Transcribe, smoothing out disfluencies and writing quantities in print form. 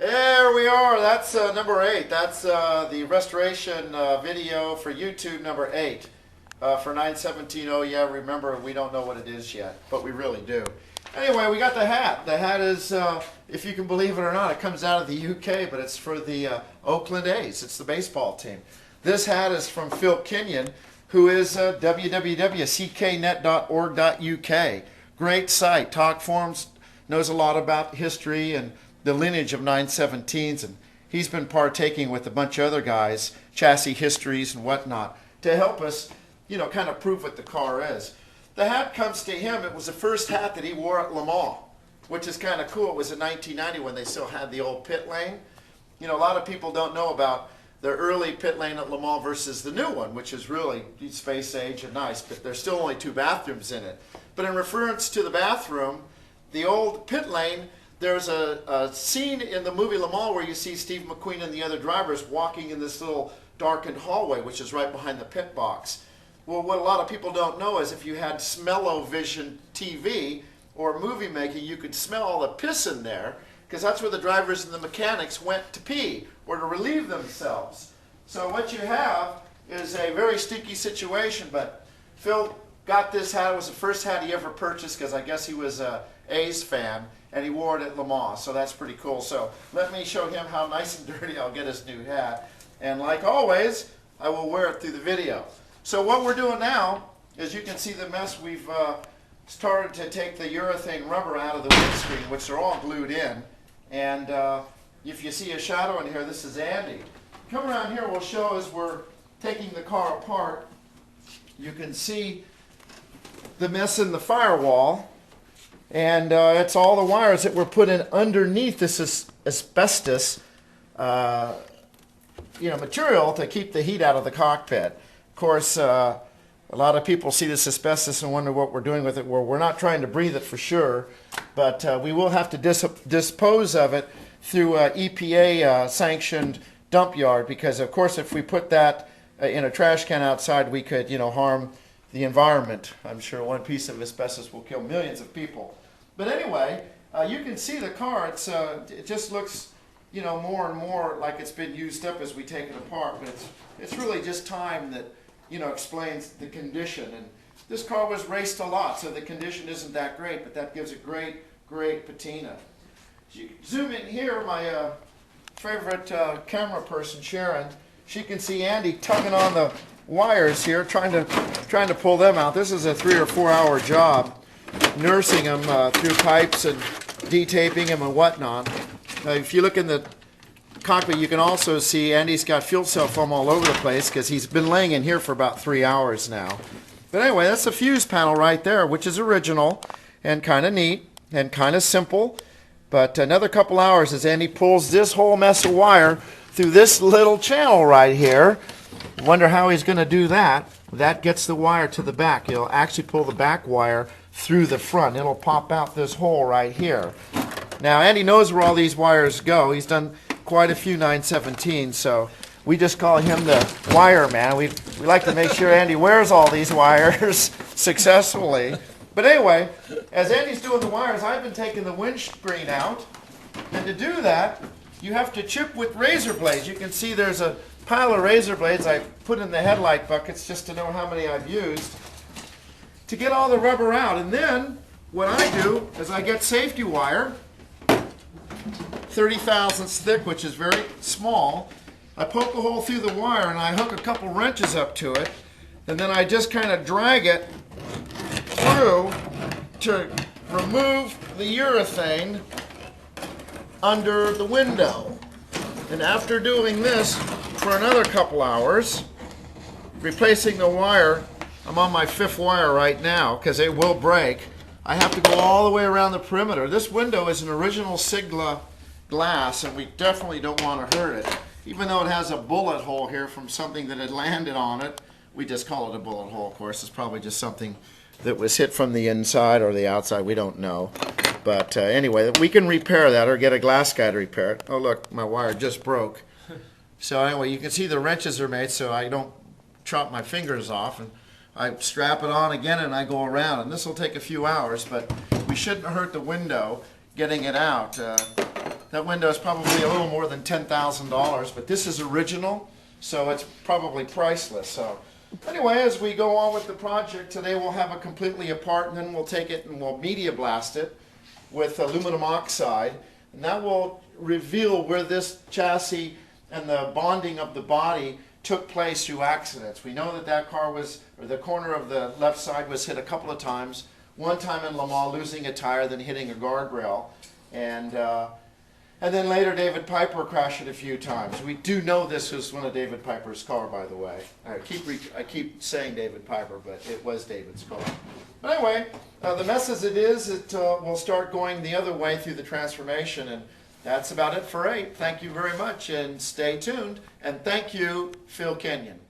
There we are. That's number 8. That's the restoration video for YouTube number 8 for 917. Oh yeah, remember, we don't know what it is yet, but we really do. Anyway, we got the hat. The hat is, if you can believe it or not, it comes out of the UK, but it's for the Oakland A's. It's the baseball team. This hat is from Phil Kenyon, who is www.cknet.org.uk. Great site. Talk forums, knows a lot about history and the lineage of 917s, and he's been partaking with a bunch of other guys, chassis histories and whatnot, to help us, you know, kind of prove what the car is. The hat comes to him. It was the first hat that he wore at Le Mans, which is kind of cool. It was in 1990 when they still had the old pit lane. You know, a lot of people don't know about the early pit lane at Le Mans versus the new one, which is really space age and nice, but there's still only 2 bathrooms in it. But in reference to the bathroom, the old pit lane, there's a scene in the movie Le Mans where you see Steve McQueen and the other drivers walking in this little darkened hallway, which is right behind the pit box. Well, what a lot of people don't know is if you had smell-o-vision TV or movie making, you could smell all the piss in there, because that's where the drivers and the mechanics went to pee or to relieve themselves. So what you have is a very stinky situation, but Phil got this hat. It was the first hat he ever purchased because I guess he was a A's fan, and he wore it at Le Mans, so that's pretty cool. So let me show him how nice and dirty I'll get his new hat. And like always, I will wear it through the video. So what we're doing now is, you can see the mess. We've started to take the urethane rubber out of the windscreen, which are all glued in. And if you see a shadow in here, this is Andy. Come around here, we'll show as we're taking the car apart. You can see the mess in the firewall. And it's all the wires that were put in underneath this asbestos material to keep the heat out of the cockpit. Of course, a lot of people see this asbestos and wonder what we're doing with it. Well, we're not trying to breathe it for sure, but we will have to dispose of it through an EPA-sanctioned dump yard, because, of course, if we put that in a trash can outside, we could, harm the environment. I'm sure one piece of asbestos will kill millions of people. But anyway, you can see the car. It just looks, more and more like it's been used up as we take it apart. But it's really just time that, explains the condition. And this car was raced a lot, so the condition isn't that great, but that gives it great, great patina. You zoom in here, my favorite camera person, Sharon. She can see Andy tugging on the wires here, trying to pull them out. This is a 3 or 4 hour job, nursing them through pipes and detaping them and whatnot. If you look in the cockpit, you can also see Andy's got fuel cell foam all over the place because he's been laying in here for about 3 hours now. But anyway, that's the fuse panel right there, which is original and kind of neat and kind of simple. But another couple hours as Andy pulls this whole mess of wire through this little channel right here. Wonder how he's going to do that. That gets the wire to the back. He'll actually pull the back wire through the front. It'll pop out this hole right here. Now, Andy knows where all these wires go. He's done quite a few 917s, so we just call him the wire man. We like to make sure Andy wears all these wires successfully. But anyway, as Andy's doing the wires, I've been taking the windscreen out. And to do that, you have to chip with razor blades. You can see there's a pile of razor blades I put in the headlight buckets just to know how many I've used to get all the rubber out. And then what I do is I get safety wire, 30 thousandths thick, which is very small. I poke a hole through the wire and I hook a couple wrenches up to it, and then I just kind of drag it through to remove the urethane under the window. And after doing this for another couple hours, replacing the wire, I'm on my 5th wire right now because it will break. I have to go all the way around the perimeter. This window is an original Sigla glass, and we definitely don't want to hurt it. Even though it has a bullet hole here from something that had landed on it, we just call it a bullet hole, of course. It's probably just something that was hit from the inside or the outside. We don't know. But anyway, we can repair that or get a glass guy to repair it. Oh, look, my wire just broke. So anyway, you can see the wrenches are made so I don't chop my fingers off. And I strap it on again and I go around. And this will take a few hours, but we shouldn't hurt the window getting it out. That window is probably a little more than $10,000, but this is original, so it's probably priceless. So anyway, as we go on with the project, today we'll have it completely apart, and then we'll take it and we'll media blast it with aluminum oxide, and that will reveal where this chassis and the bonding of the body took place through accidents. We know that that car was, or the corner of the left side was hit a couple of times. One time in Le Mans, losing a tire, then hitting a guardrail, and then later David Piper crashed it a few times. We do know this was one of David Piper's car, by the way. I keep saying David Piper, but it was David's car. But anyway, the mess as it is, it will start going the other way through the transformation, and that's about it for 8. Thank you very much, and stay tuned. And thank you, Phil Kenyon.